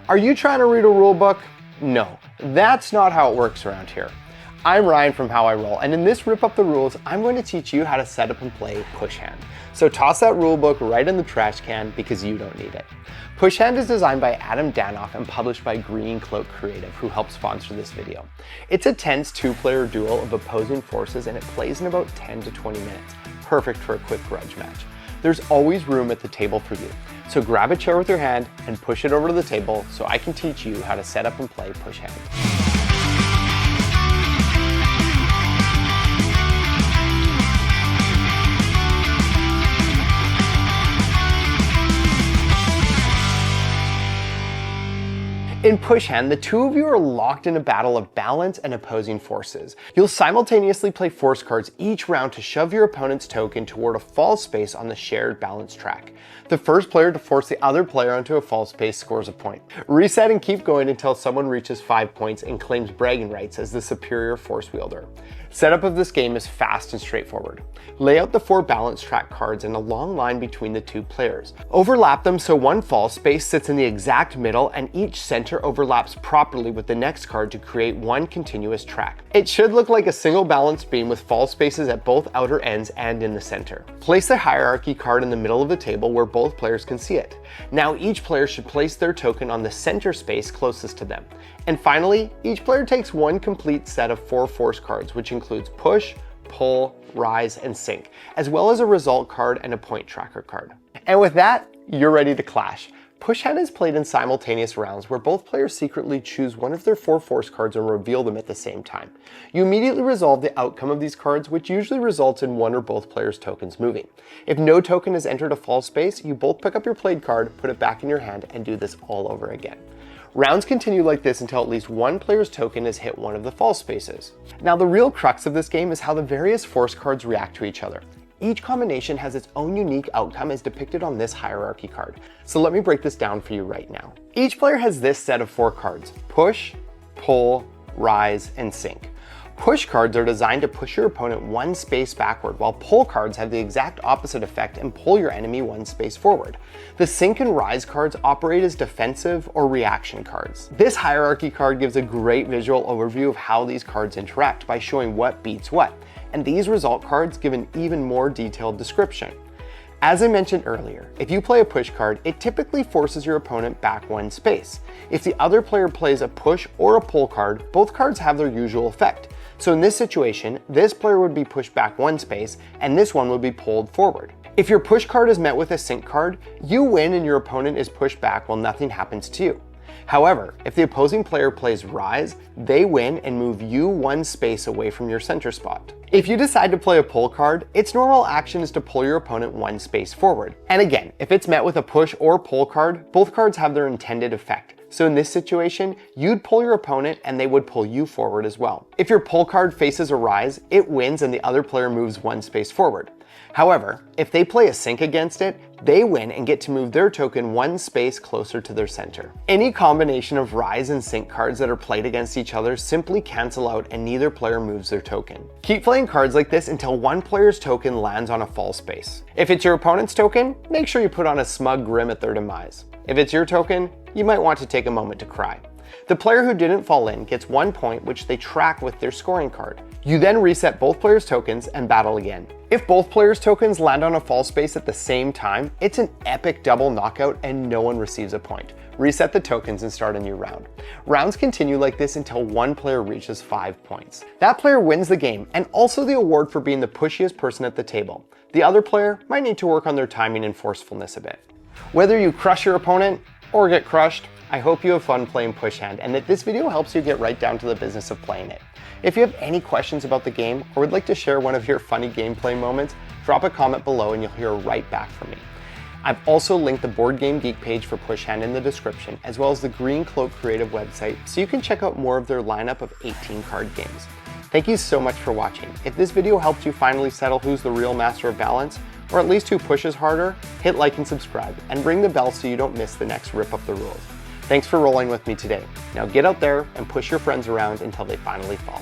Are you trying to read a rule book? No, that's not how it works around here. I'm Ryan from How I Roll, and in this Rip Up the Rules, I'm going to teach you how to set up and play Push Hand. So toss that rule book right in the trash can because you don't need it. Push Hand is designed by Adam Danoff and published by Green Cloak Creative, who helped sponsor this video. It's a tense two-player duel of opposing forces, and it plays in about 10 to 20 minutes. Perfect for a quick grudge match. There's always room at the table for you. So grab a chair with your hand and push it over to the table so I can teach you how to set up and play Push Hand. In Push Hand, the two of you are locked in a battle of balance and opposing forces. You'll simultaneously play force cards each round to shove your opponent's token toward a fall space on the shared balance track. The first player to force the other player onto a fall space scores a point. Reset and keep going until someone reaches 5 points and claims bragging rights as the superior force wielder. Setup of this game is fast and straightforward. Lay out the 4 balance track cards in a long line between the 2 players. Overlap them so one fall space sits in the exact middle and each center overlaps properly with the next card to create one continuous track. It should look like a single balanced beam with fall spaces at both outer ends and in the center. Place the hierarchy card in the middle of the table where both players can see it. Now each player should place their token on the center space closest to them. And finally, each player takes one complete set of 4 force cards, which includes push, pull, rise, and sink, as well as a result card and a point tracker card. And with that, you're ready to clash. Push Hand is played in simultaneous rounds where both players secretly choose one of their 4 force cards and reveal them at the same time. You immediately resolve the outcome of these cards, which usually results in one or both players' tokens moving. If no token has entered a fall space, you both pick up your played card, put it back in your hand, and do this all over again. Rounds continue like this until at least one player's token has hit one of the fall spaces. Now the real crux of this game is how the various force cards react to each other. Each combination has its own unique outcome as depicted on this hierarchy card. So let me break this down for you right now. Each player has this set of 4 cards: push, pull, rise, and sink. Push cards are designed to push your opponent 1 space backward, while pull cards have the exact opposite effect and pull your enemy 1 space forward. The sink and rise cards operate as defensive or reaction cards. This hierarchy card gives a great visual overview of how these cards interact by showing what beats what, and these result cards give an even more detailed description. As I mentioned earlier, if you play a push card, it typically forces your opponent back 1 space. If the other player plays a push or a pull card, both cards have their usual effect. So in this situation, this player would be pushed back 1 space, and this one would be pulled forward. If your push card is met with a sink card, you win and your opponent is pushed back while nothing happens to you. However, if the opposing player plays rise, they win and move you 1 space away from your center spot. If you decide to play a pull card, its normal action is to pull your opponent 1 space forward. And again, if it's met with a push or pull card, both cards have their intended effect. So in this situation, you'd pull your opponent and they would pull you forward as well. If your pull card faces a rise, it wins and the other player moves 1 space forward. However, if they play a sink against it, they win and get to move their token 1 space closer to their center. Any combination of rise and sink cards that are played against each other simply cancel out and neither player moves their token. Keep playing cards like this until one player's token lands on a fall space. If it's your opponent's token, make sure you put on a smug grin at their demise. If it's your token, you might want to take a moment to cry. The player who didn't fall in gets 1 point, which they track with their scoring card. You then reset both players' tokens and battle again. If both players' tokens land on a fall space at the same time, it's an epic double knockout and no one receives a point. Reset the tokens and start a new round. Rounds continue like this until one player reaches 5 points. That player wins the game and also the award for being the pushiest person at the table. The other player might need to work on their timing and forcefulness a bit. Whether you crush your opponent or get crushed, I hope you have fun playing Push Hand and that this video helps you get right down to the business of playing it. If you have any questions about the game or would like to share one of your funny gameplay moments, drop a comment below and you'll hear right back from me. I've also linked the Board Game Geek page for Push Hand in the description, as well as the Green Cloak Creative website, so you can check out more of their lineup of 18 card games. Thank you so much for watching. If this video helped you finally settle who's the real master of balance, or at least who pushes harder, hit like and subscribe, and ring the bell so you don't miss the next Rip Up the Rules. Thanks for rolling with me today. Now get out there and push your friends around until they finally fall.